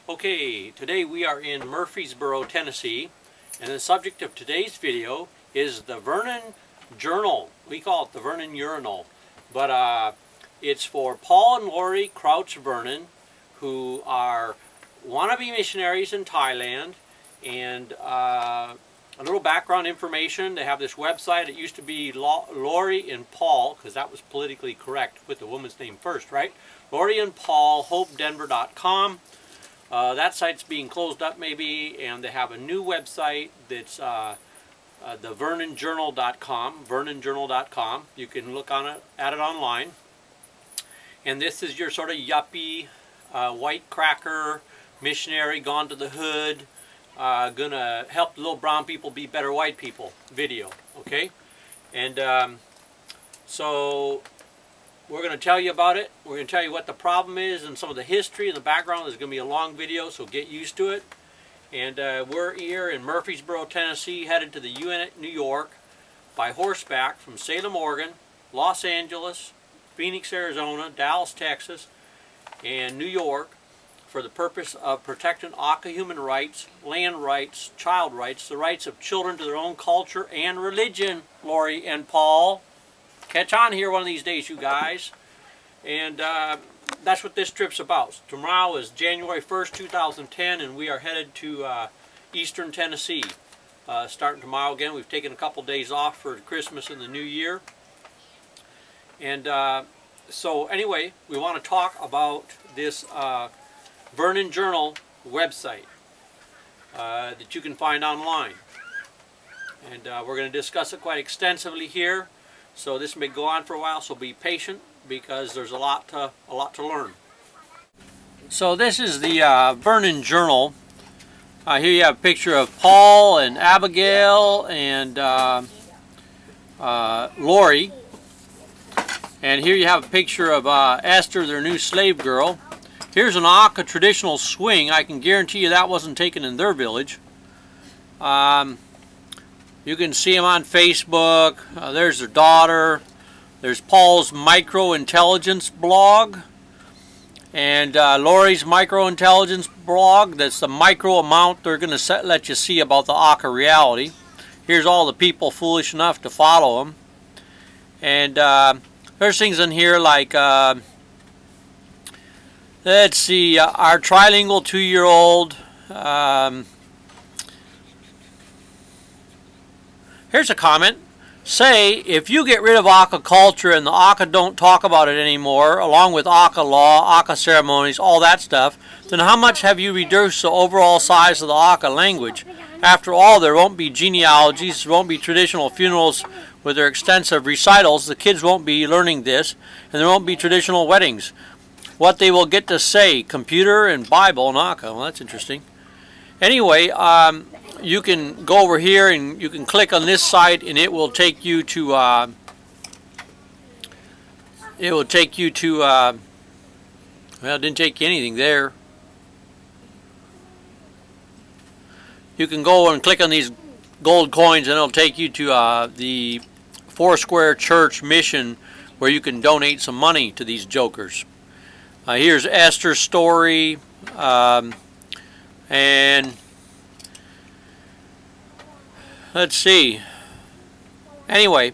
Okay, today we are in Murfreesboro, Tennessee, and the subject of today's video is the Vernon Journal. We call it the Vernon Urinal, but it's for Paul and Lori Crouch Vernon, who are wannabe missionaries in Thailand. And a little background information: they have this website. It used to be Lori and Paul, because that was politically correct, put the woman's name first, right? Lori and Paul, HopeDenver.com. That site's being closed up maybe, and they have a new website that's the VernonJournal.com, VernonJournal.com. You can look at it online. And this is your sort of yuppie, white cracker, missionary, gone to the hood, gonna help the little brown people be better white people video, okay? And so we're going to tell you about it. We're going to tell you what the problem is and some of the history and the background. There's going to be a long video, so get used to it. And we're here in Murfreesboro, Tennessee, headed to the UN, New York, by horseback from Salem, Oregon, Los Angeles, Phoenix, Arizona, Dallas, Texas, and New York, for the purpose of protecting Auca human rights, land rights, child rights, the rights of children to their own culture and religion, Lori and Paul. Catch on here one of these days, you guys. And that's what this trip's about. Tomorrow is January 1st, 2010, and we are headed to eastern Tennessee. Starting tomorrow again. We've taken a couple days off for Christmas and the New Year. And so anyway, we want to talk about this Vernon Journal website that you can find online. And we're going to discuss it quite extensively here. So this may go on for a while, so be patient, because there's a lot to learn. So this is the Vernon Journal. Here you have a picture of Paul and Abigail and Lori. And here you have a picture of Esther, their new slave girl. Here's an Auca traditional swing. I can guarantee you that wasn't taken in their village. You can see them on Facebook. There's their daughter. There's Paul's microintelligence blog. And Lori's microintelligence blog. That's the micro amount they're going to let you see about the Auca reality. Here's all the people foolish enough to follow them. And there's things in here like, let's see, our trilingual 2-year-old. Here's a comment. Say, if you get rid of Auca culture and the Auca don't talk about it anymore, along with Auca law, Auca ceremonies, all that stuff, then how much have you reduced the overall size of the Auca language? After all, there won't be genealogies, there won't be traditional funerals with their extensive recitals, the kids won't be learning this, and there won't be traditional weddings. What they will get to say, computer and Bible and Auca. Well, that's interesting. Anyway, you can go over here and you can click on this site, and it will take you to well, it didn't take you anything there. You can go and click on these gold coins, and it'll take you to the Foursquare Church mission, where you can donate some money to these jokers. Here's Esther's story, and let's see. Anyway,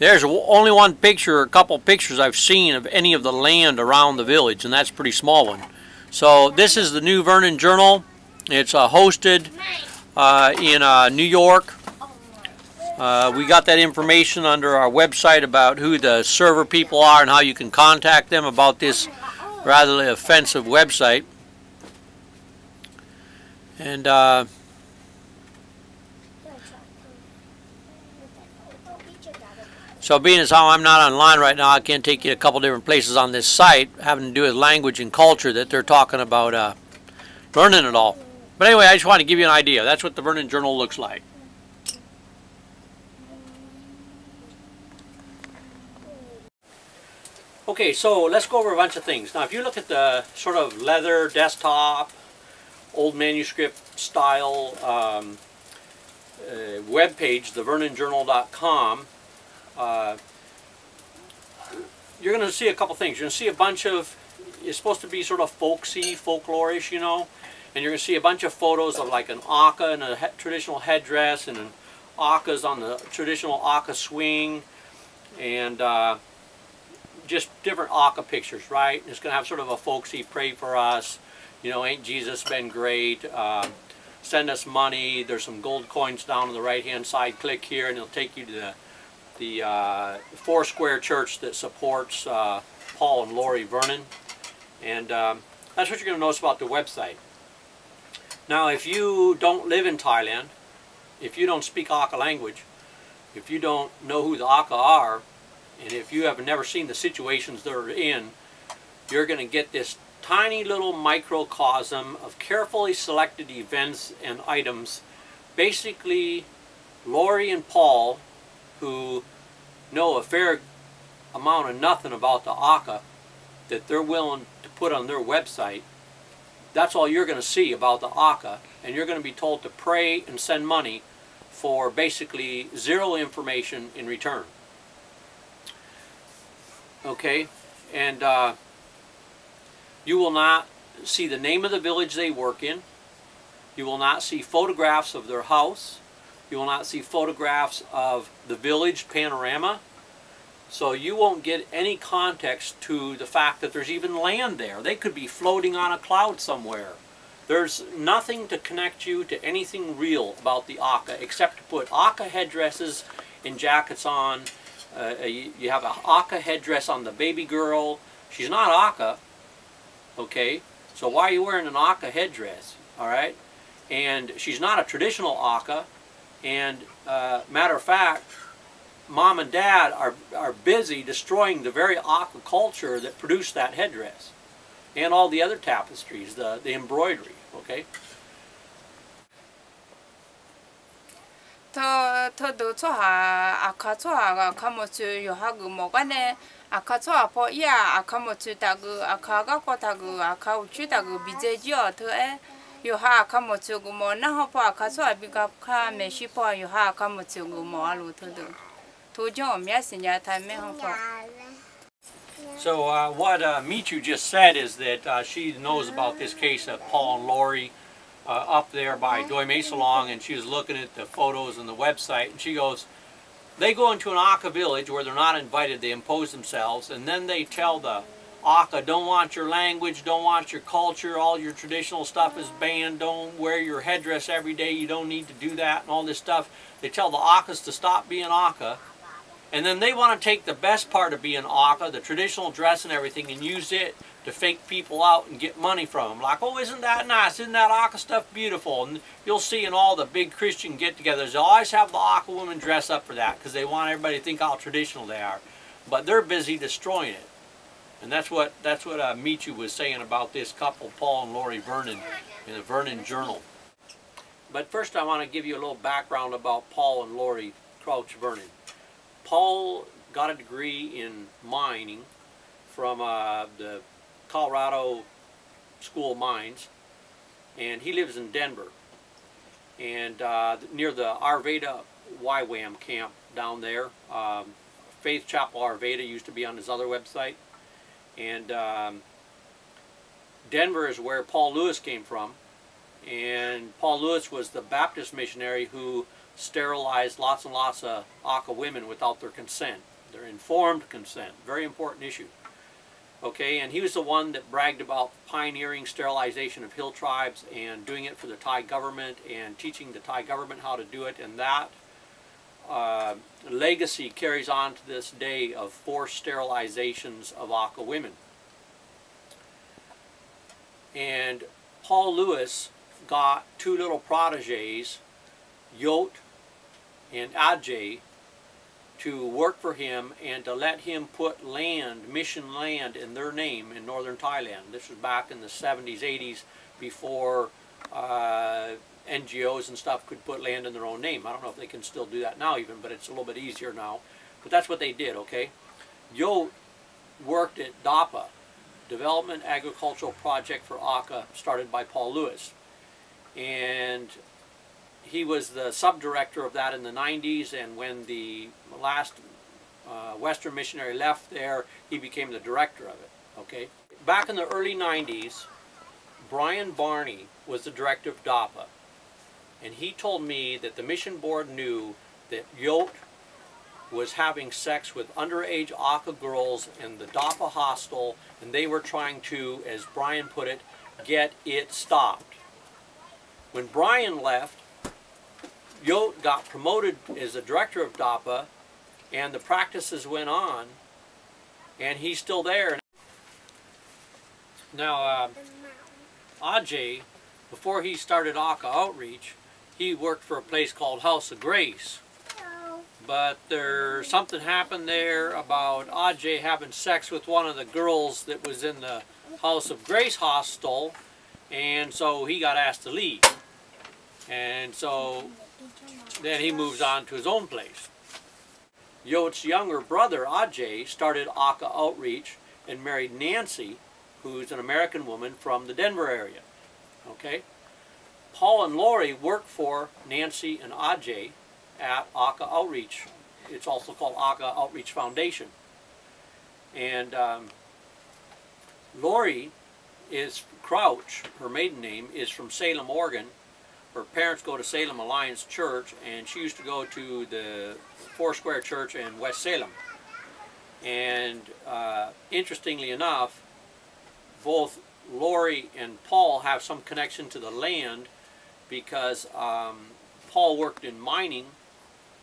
there's only one picture, or a couple pictures I've seen of any of the land around the village, and that's a pretty small one. So this is the new Vernon Journal. It's hosted in New York. We got that information under our website about who the server people are and how you can contact them about this rather offensive website. And so being as how I'm not online right now, I can't take you to a couple different places on this site having to do with language and culture that they're talking about learning it all. But anyway, I just want to give you an idea. That's what the Vernon Journal looks like. Okay, so let's go over a bunch of things. Now, if you look at the sort of leather desktop, old manuscript style web page, thevernonjournal.com, you're going to see a couple things. You're going to see a bunch of it's supposed to be sort of folksy, folklorish, you know. And you're going to see a bunch of photos of like an Aka in a traditional headdress, and an Aka's on the traditional Aka swing, and just different Aka pictures, right? It's going to have sort of a folksy, pray for us, you know, ain't Jesus been great, send us money. There's some gold coins down on the right hand side. Click here and it'll take you to the Foursquare church that supports Paul and Lori Vernon. And that's what you're going to notice about the website. Now, if you don't live in Thailand, if you don't speak Aka language, if you don't know who the Aka are, and if you have never seen the situations they're in, you're going to get this tiny little microcosm of carefully selected events and items. Basically, Lori and Paul, who know a fair amount of nothing about the Aka, that they're willing to put on their website. That's all you're going to see about the Aka, and you're going to be told to pray and send money for basically zero information in return. Okay, and you will not see the name of the village they work in. You will not see photographs of their house. You will not see photographs of the village panorama. So you won't get any context to the fact that there's even land there. They could be floating on a cloud somewhere. There's nothing to connect you to anything real about the Aka except to put Aka headdresses and jackets on. You have an Aka headdress on the baby girl. She's not Aka, okay? So why are you wearing an Aka headdress, all right? And she's not a traditional Aka. And matter of fact, Mom and Dad are busy destroying the very Aka culture that produced that headdress and all the other tapestries, the embroidery, okay? Todo choha akachoha kamochu yohagu mogane akachoha po ya akamochu tagu akaga kotagu akauchu tagu bijejio to yoha kamochu gumo na hopo akachoha bigapka meshipo yoha kamochu gumo alu todo tojo miasinya time hopo. So what Michu just said is that she knows about this case of Paul and Lori up there by Doi Mesalong, and she was looking at the photos on the website, and she goes, they go into an Aka village where they're not invited, they impose themselves, and then they tell the Aka, don't want your language, don't want your culture, all your traditional stuff is banned, don't wear your headdress every day, you don't need to do that, and all this stuff. They tell the Akas to stop being Aka. And then they want to take the best part of being Aka, the traditional dress and everything, and use it to fake people out and get money from them. Like, oh, isn't that nice? Isn't that Aka stuff beautiful? And you'll see in all the big Christian get-togethers, they always have the Aka women dress up for that because they want everybody to think how traditional they are. But they're busy destroying it. And that's what Michu was saying about this couple, Paul and Lori Vernon, in the Vernon Journal. But first I want to give you a little background about Paul and Lori Crouch Vernon. Paul got a degree in mining from the Colorado School of Mines, and he lives in Denver, and near the Arvada YWAM camp down there. Faith Chapel Arvada used to be on his other website, and Denver is where Paul Lewis came from, and Paul Lewis was the Baptist missionary who sterilized lots and lots of Aka women without their consent, their informed consent. Very important issue. Okay, and he was the one that bragged about pioneering sterilization of hill tribes and doing it for the Thai government and teaching the Thai government how to do it, and that legacy carries on to this day of forced sterilizations of Aka women. And Paul Lewis got two little proteges, Yot and Ajay, to work for him and to let him put land, mission land, in their name in northern Thailand. This was back in the 70s, 80s, before NGOs and stuff could put land in their own name. I don't know if they can still do that now even, but it's a little bit easier now. But that's what they did, okay? Yot worked at DAPA, Development Agricultural Project for Aka, started by Paul Lewis. And he was the sub-director of that in the 90s, and when the last Western missionary left there, he became the director of it, okay? back in the early 90s, Brian Barney was the director of DAPA, and he told me that the mission board knew that Yote was having sex with underage Aka girls in the DAPA hostel, and they were trying to, as Brian put it, get it stopped. When Brian left, Yote got promoted as the director of DAPA, and the practices went on, and he's still there. Now, Ajay, before he started Aka Outreach, he worked for a place called House of Grace. But something happened there about Ajay having sex with one of the girls that was in the House of Grace hostel, and so he got asked to leave. And so then he moves on to his own place. Yote's younger brother, Ajay, started Aka Outreach and married Nancy, who's an American woman from the Denver area. Okay? Paul and Lori work for Nancy and Ajay at Aka Outreach. It's also called Aka Outreach Foundation. And Lori is Crouch, her maiden name, is from Salem, Oregon. Her parents go to Salem Alliance Church, and she used to go to the Foursquare Church in West Salem. And interestingly enough, both Lori and Paul have some connection to the land, because Paul worked in mining,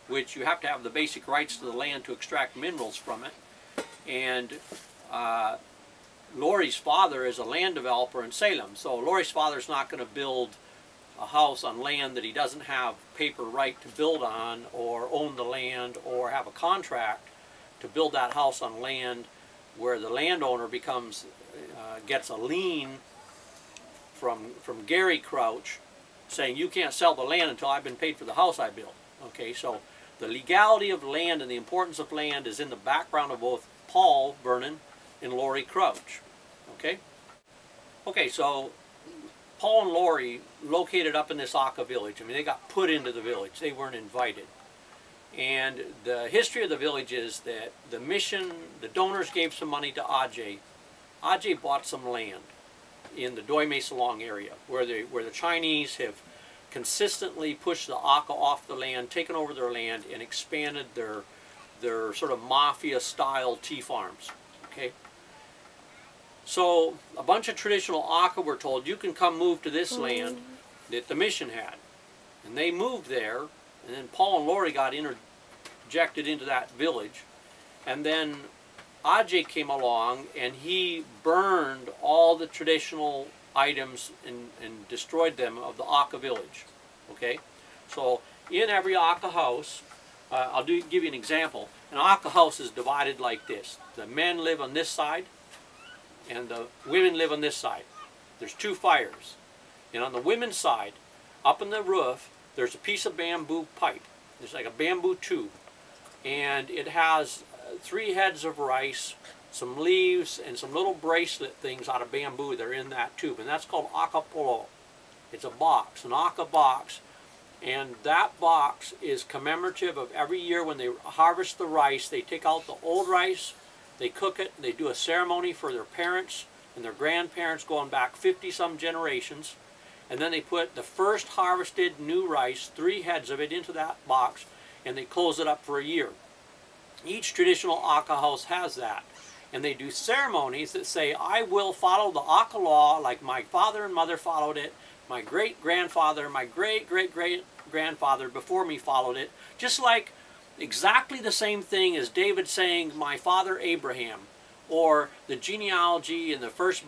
which you have to have the basic rights to the land to extract minerals from it. And Lori's father is a land developer in Salem, so Lori's father's not going to build a house on land that he doesn't have paper right to build on, or own the land, or have a contract to build that house on land where the landowner becomes gets a lien from Gary Crouch saying, you can't sell the land until I've been paid for the house I built. Okay, so the legality of land and the importance of land is in the background of both Paul Vernon and Lori Crouch. Okay? Okay, so Paul and Lori located up in this Aka village. I mean, they got put into the village. They weren't invited. And the history of the village is that the mission, the donors gave some money to Ajay. Ajay bought some land in the Doi Mesa Long area, where the Chinese have consistently pushed the Aka off the land, taken over their land, and expanded their sort of mafia-style tea farms. Okay? So a bunch of traditional Aka were told, you can come move to this land that the mission had. And they moved there, and then Paul and Lori got interjected into that village. And then Ajay came along, and he burned all the traditional items and destroyed them of the Aka village. Okay? So in every Aka house, I'll give you an example. An Aka house is divided like this. The men live on this side, and the women live on this side. There's two fires. And on the women's side, up in the roof, there's a piece of bamboo pipe. It's like a bamboo tube. And it has 3 heads of rice, some leaves, and some little bracelet things out of bamboo that are in that tube. And that's called Aka Polo. It's a box, an Aka box. And that box is commemorative of every year when they harvest the rice. They take out the old rice, they cook it, they do a ceremony for their parents and their grandparents going back 50-some generations. And then they put the first harvested new rice, 3 heads of it, into that box, and they close it up for a year. Each traditional Aka house has that. And they do ceremonies that say, I will follow the Aka law like my father and mother followed it, my great-grandfather, my great-great-great-grandfather before me followed it. Just like exactly the same thing as David saying, my father Abraham, or the genealogy in the first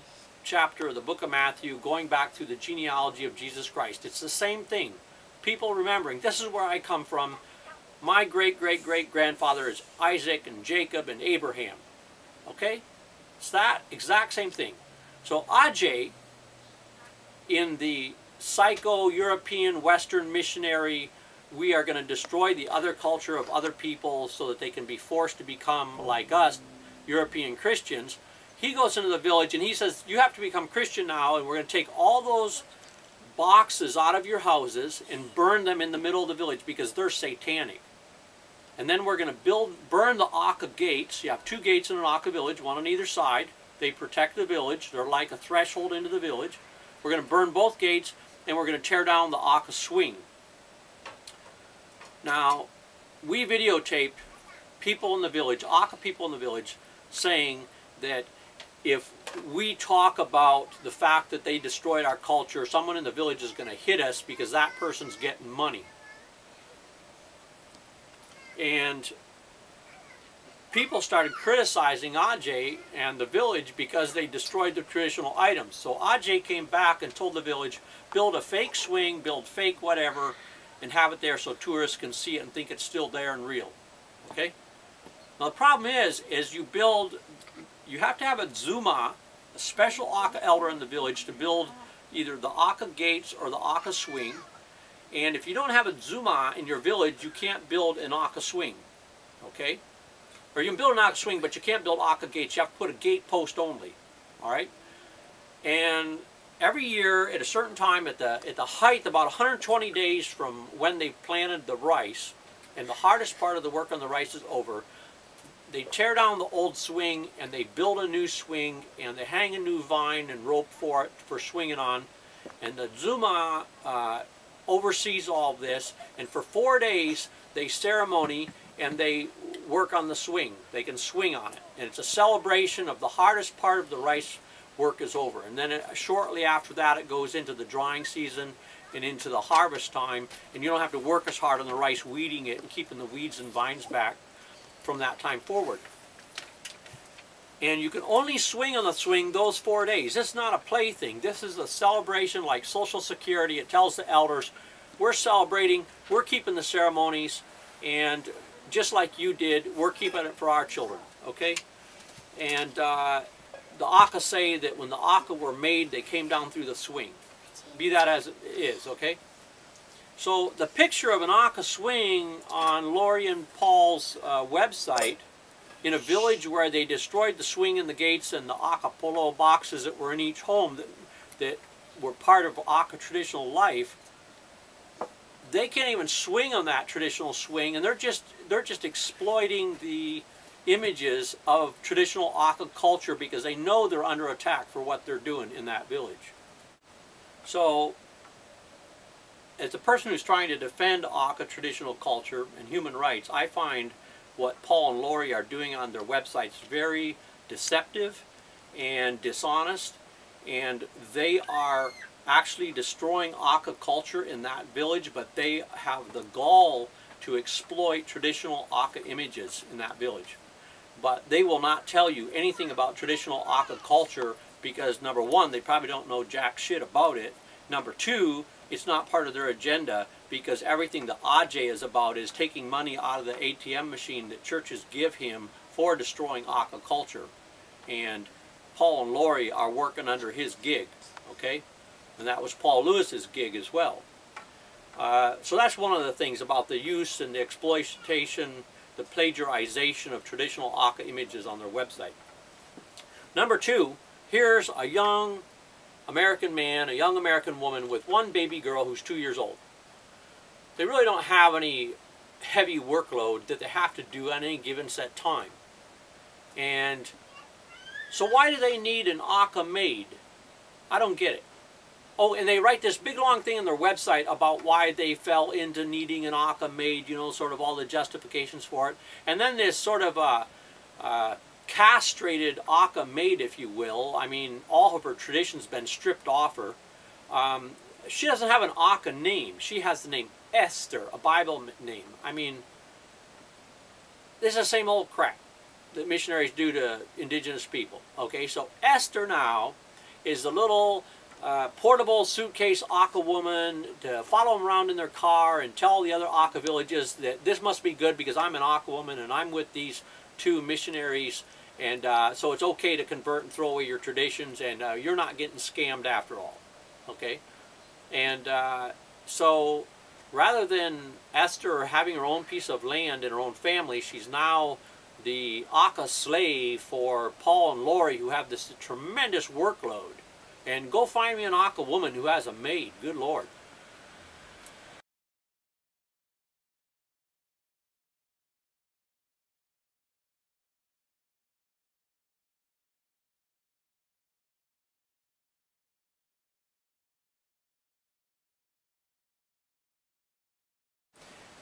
chapter of the book of Matthew, going back through the genealogy of Jesus Christ. It's the same thing. People remembering, this is where I come from. My great-great-great-grandfather is Isaac and Jacob and Abraham. Okay? It's that exact same thing. So Ajay, in the psycho-European Western missionary, we are going to destroy the other culture of other people so that they can be forced to become like us, European Christians. He goes into the village and he says, you have to become Christian now, and we're going to take all those boxes out of your houses and burn them in the middle of the village because they're satanic. And then we're going to burn the Aka gates. You have 2 gates in an Aka village, one on either side. They protect the village. They're like a threshold into the village. We're going to burn both gates, and we're going to tear down the Aka swing. Now, we videotaped people in the village, Aka people in the village, saying that if we talk about the fact that they destroyed our culture, someone in the village is going to hit us because that person's getting money. And people started criticizing Ajay and the village because they destroyed the traditional items. So Ajay came back and told the village, build a fake swing, build fake whatever, and have it there so tourists can see it and think it's still there and real. Okay? Now the problem is you have to have a Zuma, a special Aka elder in the village, to build either the Aka gates or the Aka swing. And if you don't have a Zuma in your village, you can't build an Aka swing. Okay? Or you can build an Aka swing, but you can't build Aka gates. You have to put a gate post only. Alright? And every year at a certain time, at the height, about 120 days from when they planted the rice, and the hardest part of the work on the rice is over, they tear down the old swing and they build a new swing and they hang a new vine and rope for it for swinging on. And the Zuma oversees all of this, and for 4 days they ceremony and they work on the swing. They can swing on it. And it's a celebration of the hardest part of the rice work is over. And then shortly after that it goes into the drying season and into the harvest time, and you don't have to work as hard on the rice weeding it and keeping the weeds and vines back from that time forward. And you can only swing on the swing those 4 days. This is not a plaything. This is a celebration like Social Security. It tells the elders, we're celebrating, we're keeping the ceremonies, and just like you did, we're keeping it for our children. Okay? And the Aka say that when the Aka were made, they came down through the swing. Be that as it is, okay? So the picture of an Aka swing on Lori and Paul's website, in a village where they destroyed the swing and the gates and the Aka polo boxes that were in each home that were part of Aka traditional life, they can't even swing on that traditional swing, and they're just exploiting the images of traditional Aka culture because they know they're under attack for what they're doing in that village. So, as a person who's trying to defend Aka traditional culture and human rights, I find what Paul and Lori are doing on their websites very deceptive and dishonest, and they are actually destroying Aka culture in that village, but they have the gall to exploit traditional Aka images in that village. But they will not tell you anything about traditional Aka culture because, number one, they probably don't know jack shit about it. Number two, it's not part of their agenda because everything that Ajay is about is taking money out of the ATM machine that churches give him for destroying Aka culture. And Paul and Lori are working under his gig, okay? And that was Paul Lewis's gig as well. So that's one of the things about the use and the exploitation, the plagiarization of traditional Aka images on their website. Number two, here's a young American man, a young American woman with one baby girl who's 2 years old. They really don't have any heavy workload that they have to do at any given set time. And so why do they need an Aka maid? I don't get it. Oh, and they write this big long thing on their website about why they fell into needing an Aka maid, you know, sort of all the justifications for it. And then this sort of castrated Aka maid, if you will. I mean, all of her traditions been stripped off her. She doesn't have an Aka name. She has the name Esther, a Bible name. I mean, this is the same old crap that missionaries do to indigenous people. Okay, so Esther now is the little portable suitcase Aka woman to follow them around in their car and tell the other Aka villages that this must be good because I'm an Aka woman and I'm with these two missionaries, and so it's okay to convert and throw away your traditions, and you're not getting scammed after all. Okay? And so rather than Esther having her own piece of land and her own family, she's now the Aka slave for Paul and Lori, who have this tremendous workload. And go find me an Aka woman who has a maid. Good Lord.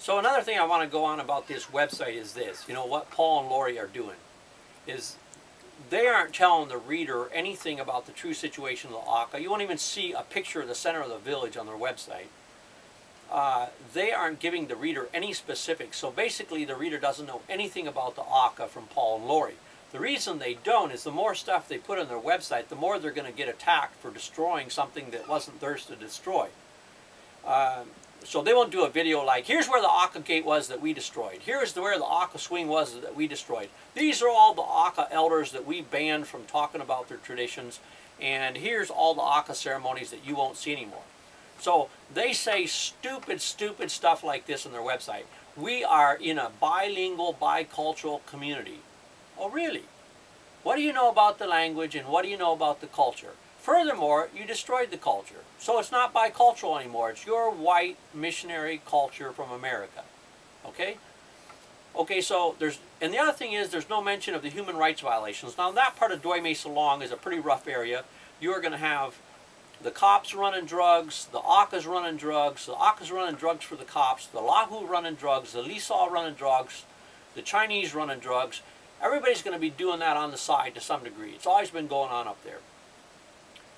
So another thing I want to go on about this website is this. You know, what Paul and Lori are doing is they aren't telling the reader anything about the true situation of the Auca. You won't even see a picture of the center of the village on their website. They aren't giving the reader any specifics. So basically the reader doesn't know anything about the Auca from Paul and Lori. The reason they don't is the more stuff they put on their website, the more they're going to get attacked for destroying something that wasn't theirs to destroy. So they won't do a video like, here's where the Auca gate was that we destroyed. Here's where the Auca swing was that we destroyed. These are all the Auca elders that we banned from talking about their traditions. And here's all the Auca ceremonies that you won't see anymore. So they say stupid, stupid stuff like this on their website. We are in a bilingual, bicultural community. Oh, really? What do you know about the language and what do you know about the culture? Furthermore, you destroyed the culture. So it's not bicultural anymore. It's your white missionary culture from America. Okay? Okay, so and the other thing is there's no mention of the human rights violations. Now that part of Doi Mesa Long is a pretty rough area. You are going to have the cops running drugs, the Aucas running drugs, the Aucas running drugs for the cops, the Lahu running drugs, the Lisaw running drugs, the Chinese running drugs. Everybody's going to be doing that on the side to some degree. It's always been going on up there.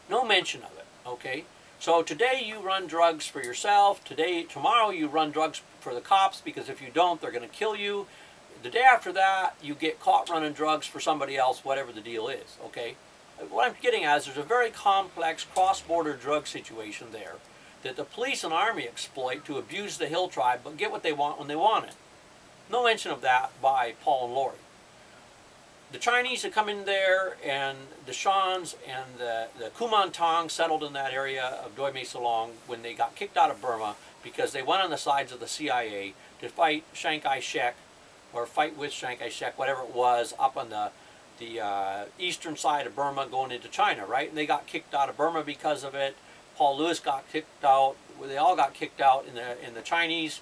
No mention of it, okay? So today you run drugs for yourself. Tomorrow you run drugs for the cops because if you don't, they're going to kill you. The day after that, you get caught running drugs for somebody else, whatever the deal is, okay? What I'm getting at is there's a very complex cross-border drug situation there that the police and army exploit to abuse the Hill tribe but get what they want when they want it. No mention of that by Paul and Lori. The Chinese had come in there, and the Shans and the Kumantong settled in that area of Doi Mesa Long when they got kicked out of Burma because they went on the sides of the CIA to fight Chiang Kai-shek, or fight with Chiang Kai-shek, whatever it was, up on the eastern side of Burma going into China, right? And they got kicked out of Burma because of it. Paul Lewis got kicked out. They all got kicked out, in the Chinese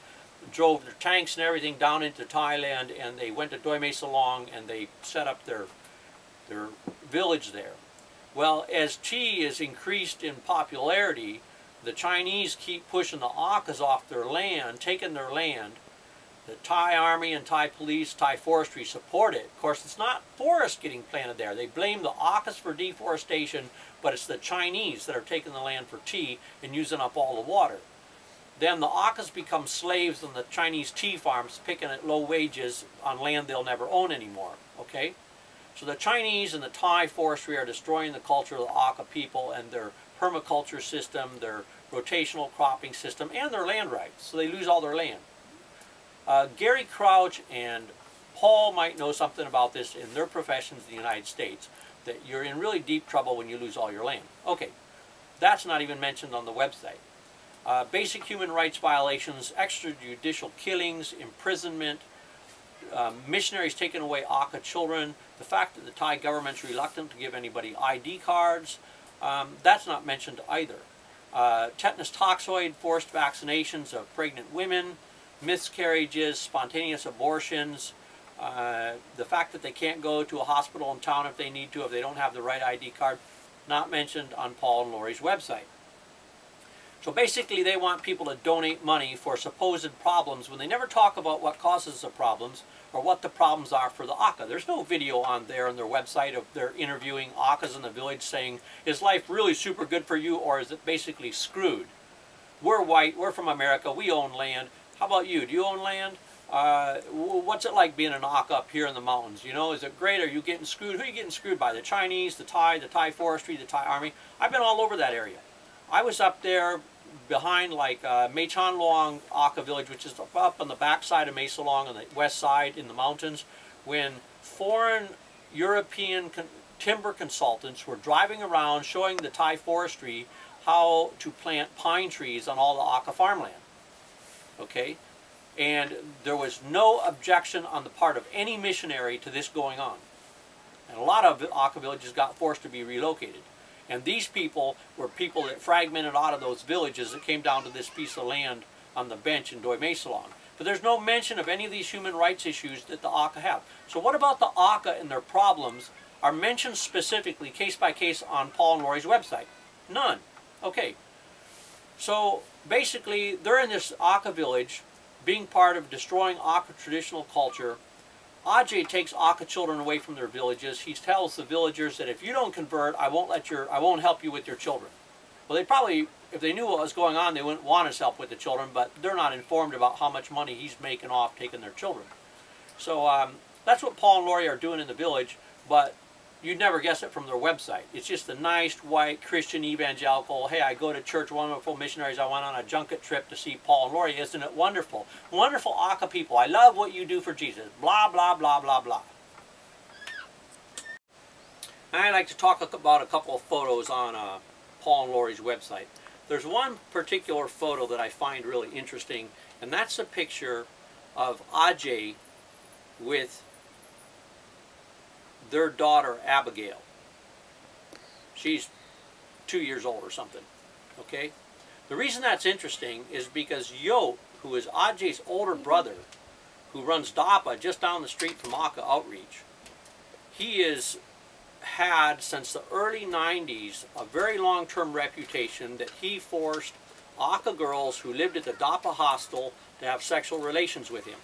drove their tanks and everything down into Thailand, and they went to Doi Mesa Long and they set up their village there. Well, as tea is increased in popularity, the Chinese keep pushing the Aucas off their land, taking their land. The Thai army and Thai police, Thai forestry support it. Of course, it's not forests getting planted there. They blame the Aucas for deforestation, but it's the Chinese that are taking the land for tea and using up all the water. Then the Aucas become slaves on the Chinese tea farms, picking at low wages on land they'll never own anymore, okay? So the Chinese and the Thai forestry are destroying the culture of the Auca people and their permaculture system, their rotational cropping system, and their land rights. So they lose all their land. Gary Crouch and Paul might know something about this in their professions in the United States, that you're in really deep trouble when you lose all your land. Okay, that's not even mentioned on the website. Basic human rights violations, extrajudicial killings, imprisonment, missionaries taking away Auca children, the fact that the Thai government's reluctant to give anybody ID cards, that's not mentioned either. Tetanus toxoid, forced vaccinations of pregnant women, miscarriages, spontaneous abortions, the fact that they can't go to a hospital in town if they need to, if they don't have the right ID card, not mentioned on Paul and Lori's website. So basically they want people to donate money for supposed problems when they never talk about what causes the problems or what the problems are for the Auca. There's no video on there on their website of their interviewing Aucas in the village saying, is life really super good for you or is it basically screwed? We're white, we're from America, we own land. How about you? Do you own land? What's it like being an Auca up here in the mountains? You know, is it great? Are you getting screwed? Who are you getting screwed by? The Chinese, the Thai forestry, the Thai army? I've been all over that area. I was up there behind like Mae Chan Luang Auca village, which is up on the back side of Mesa Long on the west side in the mountains, when foreign European timber consultants were driving around showing the Thai forestry how to plant pine trees on all the Auca farmland. Okay? And there was no objection on the part of any missionary to this going on. And a lot of Auca villages got forced to be relocated. And these people were people that fragmented out of those villages that came down to this piece of land on the bench in Doi Mesa Long. But there's no mention of any of these human rights issues that the Auca have. So what about the Auca and their problems are mentioned specifically, case by case, on Paul and Lori's website? None. Okay. So basically, they're in this Auca village, being part of destroying Aka traditional culture, Ajay takes Aka children away from their villages. He tells the villagers that if you don't convert, I won't help you with your children. Well, they probably, if they knew what was going on, they wouldn't want his help with the children, but they're not informed about how much money he's making off taking their children. So that's what Paul and Lori are doing in the village, but you'd never guess it from their website. It's just a nice, white, Christian evangelical, hey, I go to church, wonderful missionaries, I went on a junket trip to see Paul and Lori, isn't it wonderful? Wonderful Aka people, I love what you do for Jesus, blah, blah, blah, blah, blah. I'd like to talk about a couple of photos on Paul and Lori's website. There's one particular photo that I find really interesting, and that's a picture of Ajay with their daughter Abigail. She's 2 years old or something. Okay? The reason that's interesting is because Yot, who is Ajay's older brother, who runs DAPA just down the street from Aka Outreach, he has had since the early 90s a very long-term reputation that he forced Aka girls who lived at the DAPA hostel to have sexual relations with him.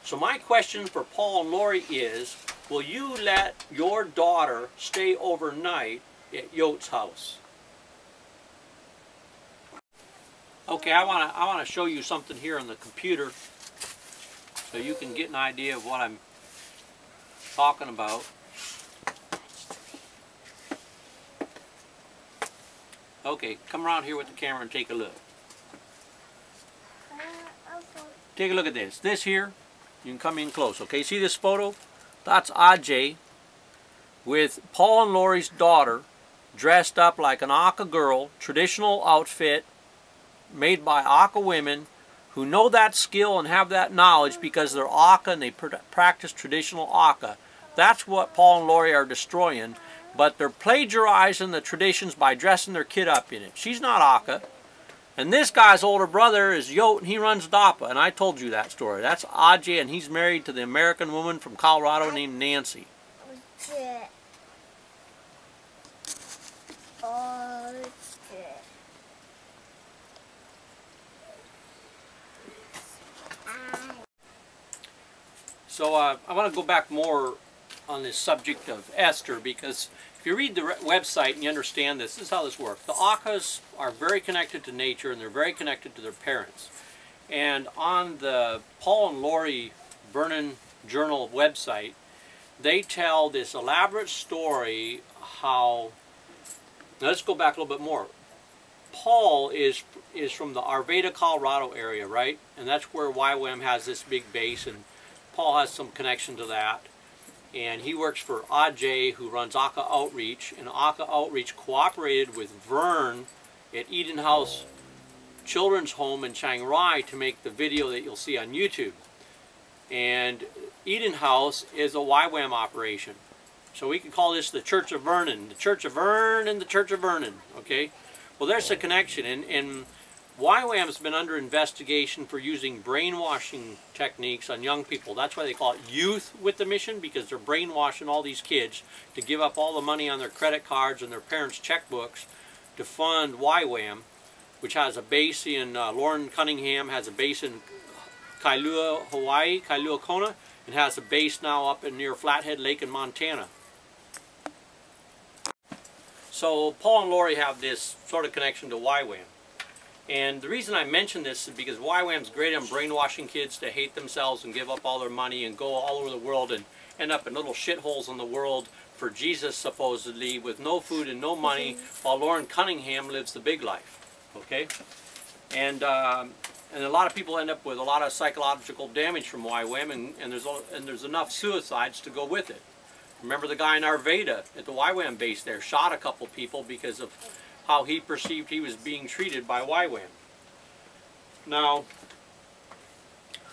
So my question for Paul and Lori is, will you let your daughter stay overnight at Yot's house? Okay, I want to show you something here on the computer so you can get an idea of what I'm talking about. Okay, come around here with the camera and take a look. Take a look at this. This here, you can come in close, okay? See this photo? That's Ajay with Paul and Lori's daughter dressed up like an Aka girl, traditional outfit made by Aka women who know that skill and have that knowledge because they're Aka and they practice traditional Aka. That's what Paul and Lori are destroying, but they're plagiarizing the traditions by dressing their kid up in it. She's not Aka. And this guy's older brother is Yot, and he runs DAPA, and I told you that story. That's Ajay, and he's married to the American woman from Colorado named Nancy. So I want to go back more on this subject of Esther, because if you read the website and you understand this is how this works. The Akas are very connected to nature and they're very connected to their parents. And on the Paul and Lori Vernon Journal website, they tell this elaborate story how, now let's go back a little bit more. Paul is from the Arvada, Colorado area, right? And that's where YWAM has this big base, and Paul has some connection to that. And he works for Ajay, who runs Aka Outreach, and Aka Outreach cooperated with Vern at Eden House Children's Home in Chiang Rai to make the video that you'll see on YouTube. And Eden House is a YWAM operation. So we can call this the Church of Vernon. The Church of Vernon, the Church of Vernon, okay? Well, there's a connection, and YWAM's been under investigation for using brainwashing techniques on young people. That's why they call it Youth with the Mission, because they're brainwashing all these kids to give up all the money on their credit cards and their parents' checkbooks to fund YWAM, which has a base in, Lauren Cunningham has a base in Kailua, Hawaii, Kailua Kona, and has a base now up in near Flathead Lake in Montana. So Paul and Lori have this sort of connection to YWAM. And the reason I mention this is because YWAM's great on brainwashing kids to hate themselves and give up all their money and go all over the world and end up in little shitholes in the world for Jesus, supposedly, with no food and no money, while Lauren Cunningham lives the big life. Okay? And a lot of people end up with a lot of psychological damage from YWAM, and there's enough suicides to go with it. Remember the guy in Arvada at the YWAM base there shot a couple people because of how he perceived he was being treated by YWAM. Now,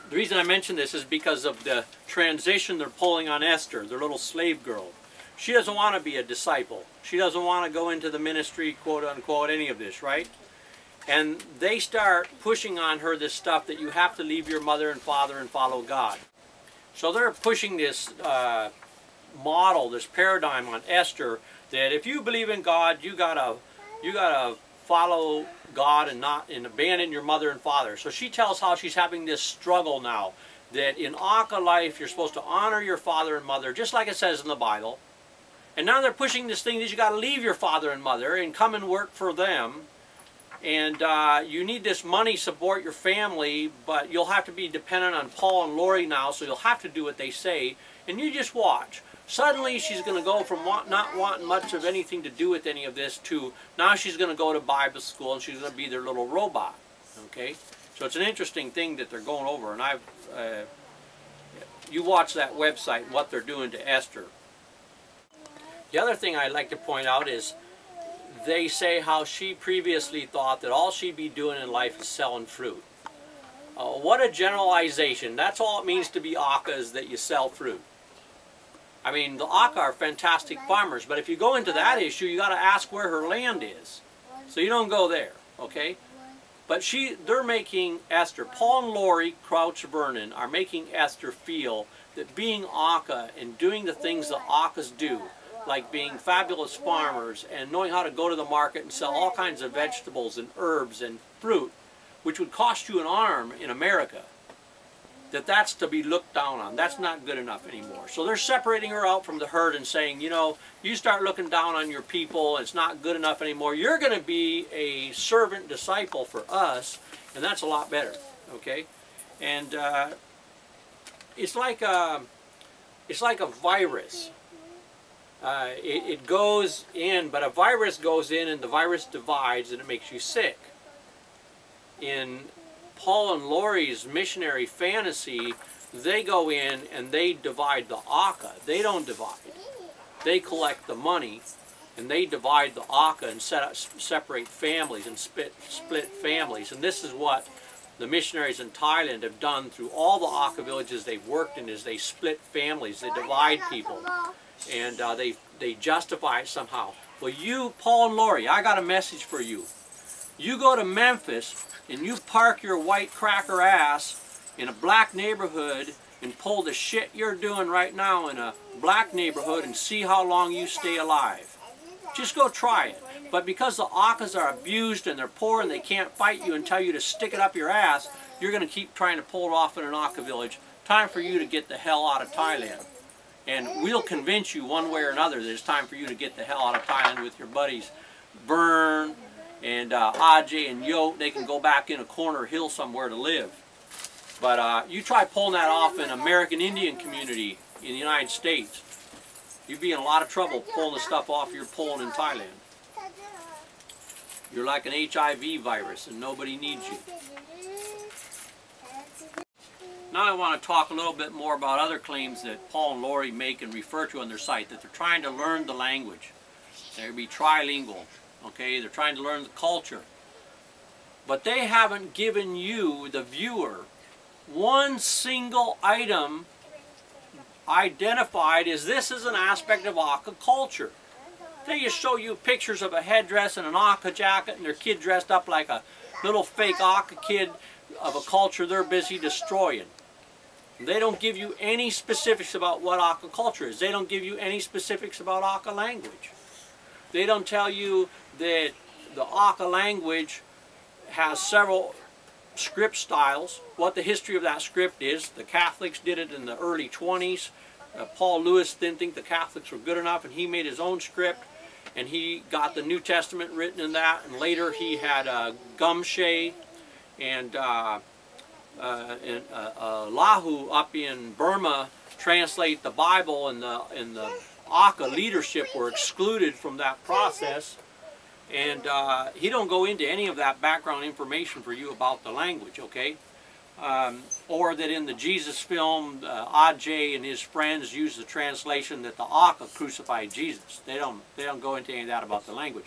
the reason I mention this is because of the transition they're pulling on Esther, their little slave girl. She doesn't want to be a disciple. She doesn't want to go into the ministry, quote unquote, any of this, right? And they start pushing on her this stuff that you have to leave your mother and father and follow God. So they're pushing this model, this paradigm on Esther, that if you believe in God, you gotta follow God and abandon your mother and father. So she tells how she's having this struggle now, that in Aka life you're supposed to honor your father and mother, just like it says in the Bible. And now they're pushing this thing that you got to leave your father and mother and come and work for them. And you need this money to support your family, but you'll have to be dependent on Paul and Lori now, so you'll have to do what they say. And you just watch. Suddenly she's going to go from not wanting much of anything to do with any of this to now she's going to go to Bible school and she's going to be their little robot. Okay? So it's an interesting thing that they're going over. And you watch that website and what they're doing to Esther. The other thing I'd like to point out is they say how she previously thought that all she'd be doing in life is selling fruit. What a generalization. That's all it means to be Aka, is that you sell fruit. I mean, the Aka are fantastic farmers, but if you go into that issue, you got to ask where her land is. So you don't go there, okay? But they're making Esther, Paul and Lori Crouch Vernon are making Esther feel that being Aka and doing the things that Akas do, like being fabulous farmers and knowing how to go to the market and sell all kinds of vegetables and herbs and fruit, which would cost you an arm in America, that's to be looked down on. That's not good enough anymore. So they're separating her out from the herd and saying, you know, you start looking down on your people, it's not good enough anymore. You're going to be a servant disciple for us, and that's a lot better, okay? And it's like a virus. It goes in, but a virus goes in and the virus divides and it makes you sick. In Paul and Lori's missionary fantasy, they go in and they divide the Aka. They don't divide. They collect the money and they divide the Aka and separate families and split families. And this is what the missionaries in Thailand have done through all the Aka villages they've worked in, is they split families, they divide people. And they justify it somehow. Well, you, Paul and Lori, I got a message for you. You go to Memphis and you park your white cracker ass in a black neighborhood and pull the shit you're doing right now in a black neighborhood and see how long you stay alive. Just go try it. But because the Akas are abused and they're poor and they can't fight you and tell you to stick it up your ass, you're going to keep trying to pull it off in an Aka village. Time for you to get the hell out of Thailand. And we'll convince you one way or another that it's time for you to get the hell out of Thailand with your buddies Vern and Ajay and Yote. They can go back in a corner hill somewhere to live. But you try pulling that off in an American Indian community in the United States, you'd be in a lot of trouble pulling the stuff off you're pulling in Thailand. You're like an HIV virus and nobody needs you. Now I want to talk a little bit more about other claims that Paul and Lori make and refer to on their site, that they're trying to learn the language. They'll be trilingual, okay? They're trying to learn the culture. But they haven't given you, the viewer, one single item identified as this is an aspect of Aka culture. They just show you pictures of a headdress and an Aka jacket and their kid dressed up like a little fake Aka kid of a culture they're busy destroying. They don't give you any specifics about what Aka culture is. They don't give you any specifics about Aka language. They don't tell you that the Aka language has several script styles, what the history of that script is. The Catholics did it in the early 20s. Paul Lewis didn't think the Catholics were good enough, and he made his own script, and he got the New Testament written in that, and later he had Gumshe and Lahu up in Burma translate the Bible, and the Aka leadership were excluded from that process. And he don't go into any of that background information for you about the language, okay? Or that in the Jesus film, Ajay and his friends use the translation that the Aka crucified Jesus. They don't go into any of that about the language.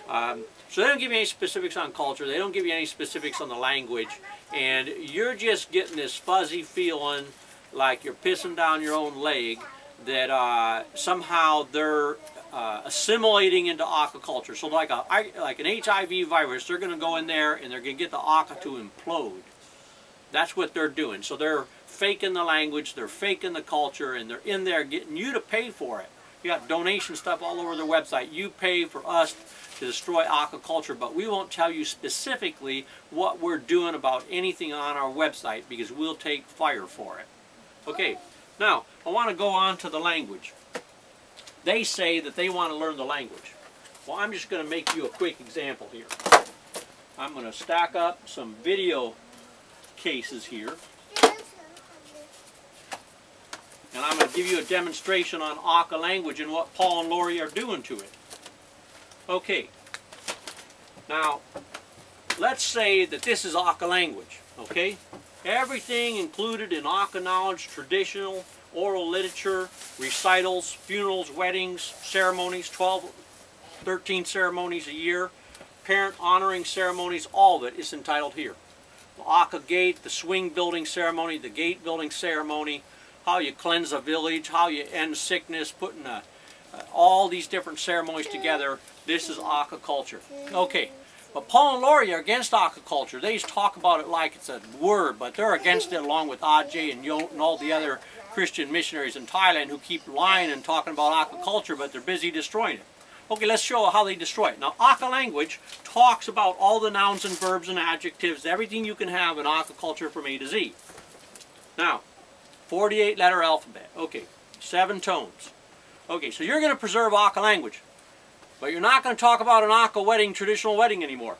So they don't give you any specifics on culture. They don't give you any specifics on the language. And you're just getting this fuzzy feeling like you're pissing down your own leg that somehow they're assimilating into Aka culture. So like an HIV virus, they're going to go in there and they're going to get the Aka to implode. That's what they're doing. So they're faking the language, they're faking the culture, and they're in there getting you to pay for it. We got donation stuff all over their website. You pay for us to destroy aquaculture, but we won't tell you specifically what we're doing about anything on our website because we'll take fire for it. Okay, now I want to go on to the language. They say that they want to learn the language. Well, I'm just going to make you a quick example here. I'm going to stack up some video cases here. And I'm going to give you a demonstration on Aka language and what Paul and Lori are doing to it. Okay. Now, let's say that this is Aka language. Okay? Everything included in Aka knowledge, traditional, oral literature, recitals, funerals, weddings, ceremonies, 13 ceremonies a year, parent honoring ceremonies, all of it is entitled here. The Aka gate, the swing building ceremony, the gate building ceremony, how you cleanse a village, how you end sickness, putting all these different ceremonies together. This is aquaculture. Okay, but Paul and Lori are against aquaculture. They just talk about it like it's a word, but they're against it along with Ajay and Yot and all the other Christian missionaries in Thailand who keep lying and talking about aquaculture, but they're busy destroying it. Okay, let's show how they destroy it. Now, Aka language talks about all the nouns and verbs and adjectives, everything you can have in aquaculture from A to Z. Now, 48-letter alphabet. Okay, 7 tones. Okay, so you're going to preserve Aka language, but you're not going to talk about an Aka wedding, traditional wedding anymore.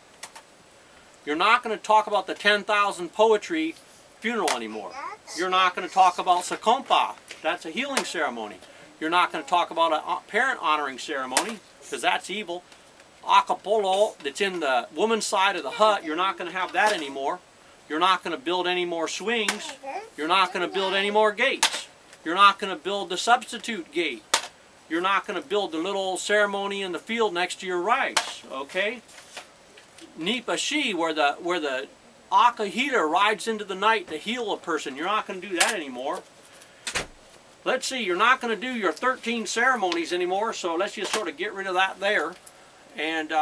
You're not going to talk about the 10,000 poetry funeral anymore. You're not going to talk about Sakompa. That's a healing ceremony. You're not going to talk about a parent honoring ceremony, because that's evil. Akapolo, that's in the woman's side of the hut, you're not going to have that anymore. You're not going to build any more swings. You're not going to build any more gates. You're not going to build the substitute gate. You're not going to build the little ceremony in the field next to your rice. Okay? Nipa Shi, where the Aka healer rides into the night to heal a person. You're not going to do that anymore. Let's see, you're not going to do your 13 ceremonies anymore, so let's just sort of get rid of that there. And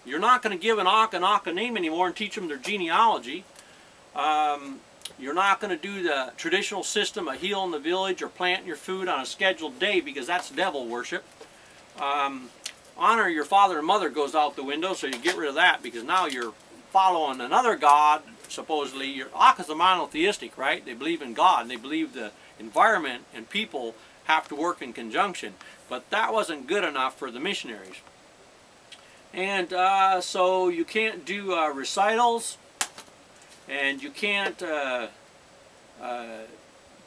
you're not going to give an Aka name anymore and teach them their genealogy. You're not going to do the traditional system of healing the village or planting your food on a scheduled day because that's devil worship. Honor your father and mother goes out the window, so you get rid of that because now you're following another god, supposedly. Your Aka's are monotheistic, right? They believe in God and they believe the environment and people have to work in conjunction. But that wasn't good enough for the missionaries. And so you can't do recitals. And you can't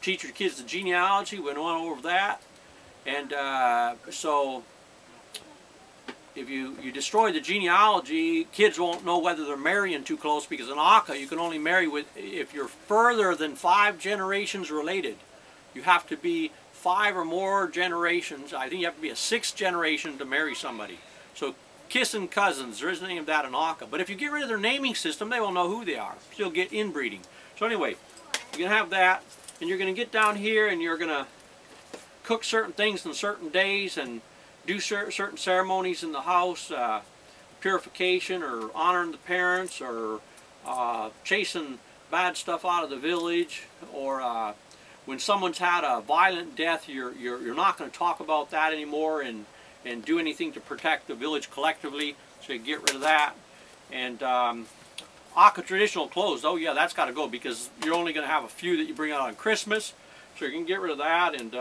teach your kids the genealogy. We went over that. And so if you destroy the genealogy, kids won't know whether they're marrying too close, because in Aka you can only marry if you're further than 5 generations related. You have to be 5 or more generations. I think you have to be a 6th generation to marry somebody. So kissing cousins, there isn't any of that in Aka. But if you get rid of their naming system, they will know who they are. You'll get inbreeding. So anyway, you're going to have that, and you're going to get down here and you're going to cook certain things on certain days and do certain ceremonies in the house, purification or honoring the parents or chasing bad stuff out of the village, or when someone's had a violent death, you're not going to talk about that anymore and do anything to protect the village collectively, so you get rid of that. And Aka traditional clothes, oh yeah, that's got to go because you're only going to have a few that you bring out on Christmas, so you can get rid of that. And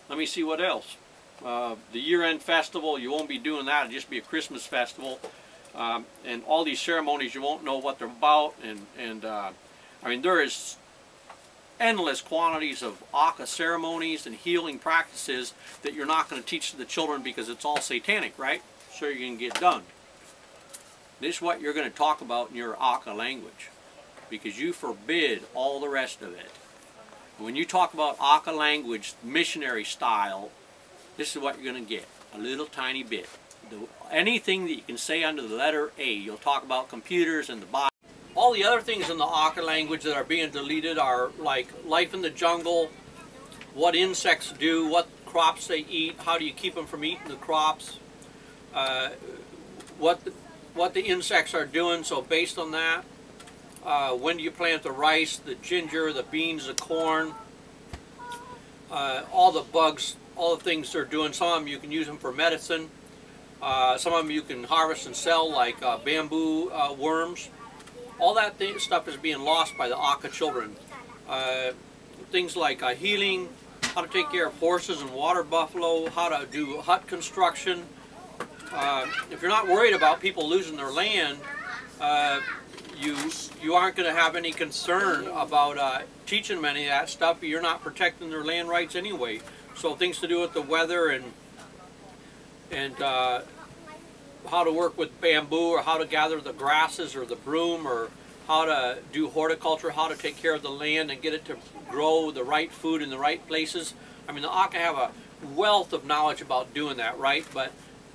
let me see what else. The year-end festival, you won't be doing that, it'll just be a Christmas festival. And all these ceremonies, you won't know what they're about. And I mean, there is endless quantities of Aka ceremonies and healing practices that you're not going to teach to the children because it's all satanic, right? So you can get done. This is what you're going to talk about in your Aka language, because you forbid all the rest of it. When you talk about Aka language, missionary style, this is what you're going to get, a little tiny bit. Anything that you can say under the letter A. You'll talk about computers and the Bible. All the other things in the Aka language that are being deleted are like life in the jungle, what insects do, what crops they eat, how do you keep them from eating the crops, what the insects are doing. So based on that, when do you plant the rice, the ginger, the beans, the corn, all the bugs, all the things they're doing. Some of them you can use them for medicine. Some of them you can harvest and sell, like bamboo worms. All that stuff is being lost by the Aka children. Things like healing, how to take care of horses and water buffalo, how to do hut construction. If you're not worried about people losing their land, you aren't going to have any concern about teaching them any of that stuff. You're not protecting their land rights anyway. So things to do with the weather and how to work with bamboo, or how to gather the grasses or the broom, or how to do horticulture, how to take care of the land and get it to grow the right food in the right places. I mean, the Aka have a wealth of knowledge about doing that, right? But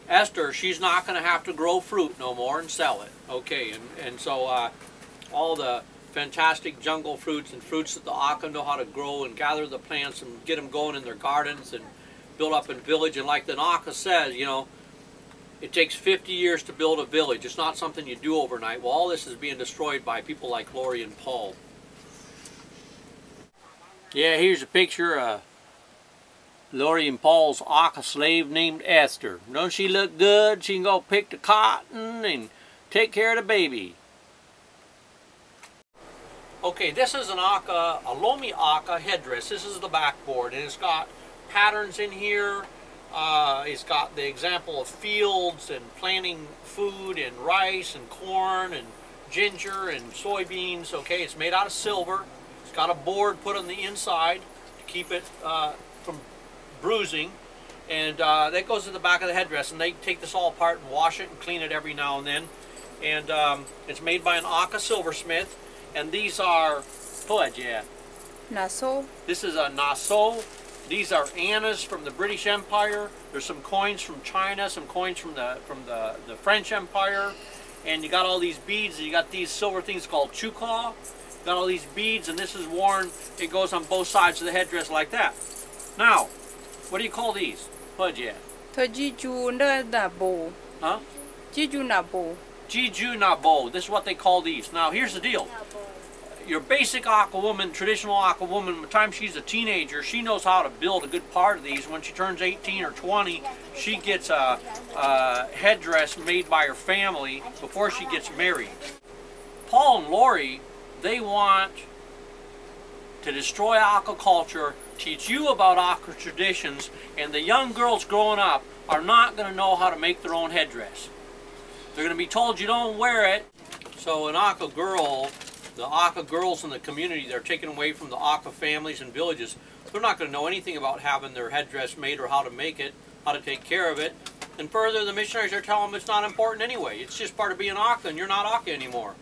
Esther, she's not going to have to grow fruit no more and sell it. Okay, and so all the fantastic jungle fruits and fruits that the Aka know how to grow and gather the plants and get them going in their gardens and build up a village. And like the Aka says, you know, it takes 50 years to build a village. It's not something you do overnight. Well, all this is being destroyed by people like Lori and Paul. Yeah, here's a picture of Lori and Paul's Aka slave named Esther. Don't she look good? She can go pick the cotton and take care of the baby. Okay, this is an Aka, a Lomi Aka headdress. This is the backboard, and it's got patterns in here. It's got the example of fields and planting food and rice and corn and ginger and soybeans. Okay, it's made out of silver. It's got a board put on the inside to keep it from bruising, and that goes to the back of the headdress, and they take this all apart and wash it and clean it every now and then. And it's made by an Aka silversmith, and these are Nassau. This is a Nassau. These are annas from the British Empire. There's some coins from China, some coins from the French Empire, and you got all these beads. You got these silver things called chuka. Got all these beads, and this is worn. It goes on both sides of the headdress like that. Now, what do you call these? Jiju nabo. Huh? Jiju nabo. Jiju nabo. This is what they call these. Now, here's the deal. Your basic Aka woman, traditional Aka woman, by the time she's a teenager, she knows how to build a good part of these. When she turns 18 or 20, she gets a headdress made by her family before she gets married. Paul and Lori, they want to destroy Aka culture, teach you about Aka traditions, and the young girls growing up are not going to know how to make their own headdress. They're going to be told you don't wear it. So an Aka girl, the Aka girls in the community, they're taken away from the Aka families and villages. They're not going to know anything about having their headdress made or how to make it, how to take care of it. And further, the missionaries are telling them it's not important anyway. It's just part of being Aka, and you're not Aka anymore.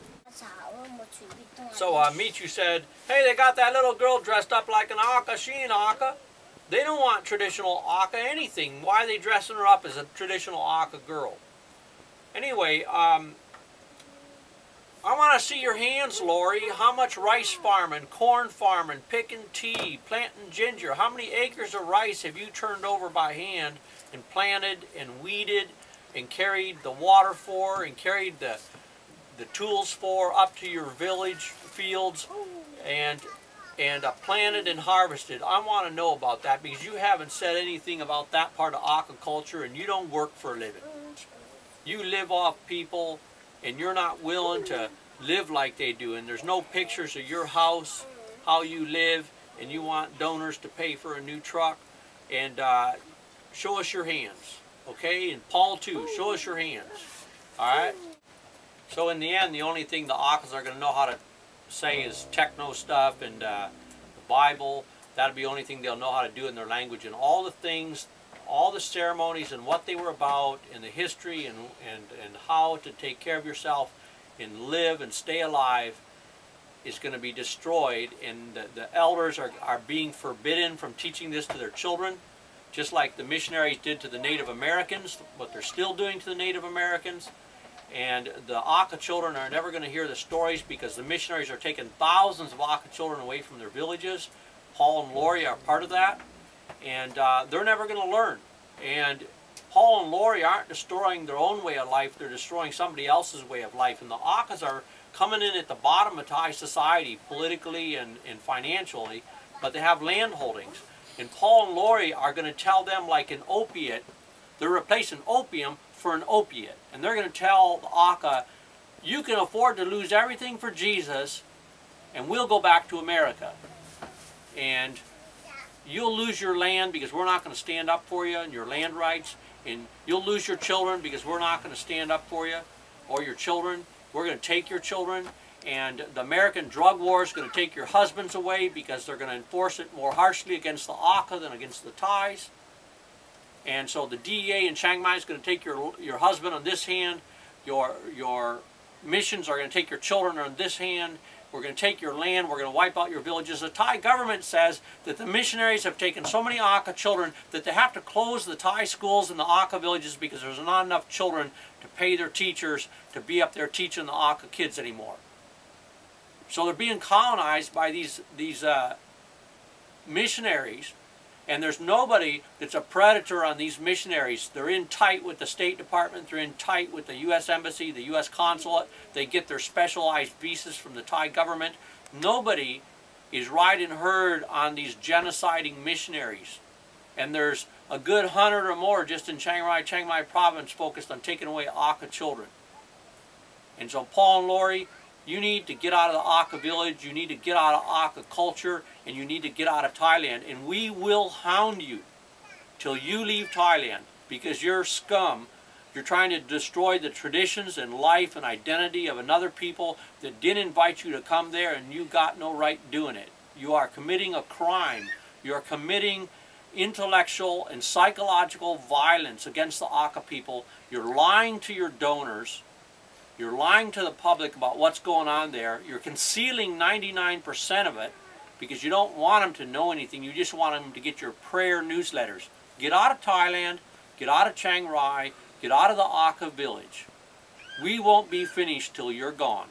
So Michu said, hey, they got that little girl dressed up like an Aka. She ain't Aka. They don't want traditional Aka anything. Why are they dressing her up as a traditional Aka girl? Anyway, I want to see your hands, Lori. How much rice farming, corn farming, picking tea, planting ginger? How many acres of rice have you turned over by hand and planted and weeded and carried the water for and carried the tools for up to your village fields and planted and harvested? I want to know about that, because you haven't said anything about that part of Aka culture, and you don't work for a living. You live off people, and you're not willing to live like they do, and there's no pictures of your house, how you live, and you want donors to pay for a new truck. And show us your hands, okay? And Paul too, show us your hands, all right? So in the end, the only thing the Akas are going to know how to say is techno stuff and the Bible. That'll be the only thing they'll know how to do in their language. And all the things, all the ceremonies and what they were about and the history and how to take care of yourself and live and stay alive is going to be destroyed. And the elders are being forbidden from teaching this to their children, just like the missionaries did to the Native Americans, what they're still doing to the Native Americans. And the Aka children are never going to hear the stories, because the missionaries are taking thousands of Aka children away from their villages. Paul and Lori are part of that. And they're never going to learn. And Paul and Lori aren't destroying their own way of life, they're destroying somebody else's way of life. And the Akas are coming in at the bottom of Thai society, politically and financially, but they have land holdings. And Paul and Lori are going to tell them like an opiate. They're replacing opium for an opiate. And they're going to tell the Auca, you can afford to lose everything for Jesus, and we'll go back to America. And you'll lose your land because we're not going to stand up for you and your land rights. And you'll lose your children because we're not going to stand up for you or your children. We're going to take your children. And the American drug war is going to take your husbands away because they're going to enforce it more harshly against the Auca than against the Thais. And so the DEA in Chiang Mai is going to take your husband on this hand. Your missions are going to take your children on this hand. We're going to take your land. We're going to wipe out your villages. The Thai government says that the missionaries have taken so many Auca children that they have to close the Thai schools in the Auca villages because there's not enough children to pay their teachers to be up there teaching the Auca kids anymore. So they're being colonized by these missionaries, and there's nobody that's a predator on these missionaries. They're in tight with the State Department. They're in tight with the U.S. Embassy, the U.S. Consulate. They get their specialized visas from the Thai government. Nobody is riding herd on these genociding missionaries. And there's a good 100 or more just in Chiang Mai province focused on taking away Auca children. And so Paul and Lori, you need to get out of the Auca village, you need to get out of Auca culture, and you need to get out of Thailand. And we will hound you till you leave Thailand because you're scum. You're trying to destroy the traditions and life and identity of another people that didn't invite you to come there, and you got no right doing it. You are committing a crime. You are committing intellectual and psychological violence against the Auca people. You're lying to your donors. You're lying to the public about what's going on there. You're concealing 99% of it because you don't want them to know anything. You just want them to get your prayer newsletters. Get out of Thailand. Get out of Chiang Rai. Get out of the Auca village. We won't be finished till you're gone.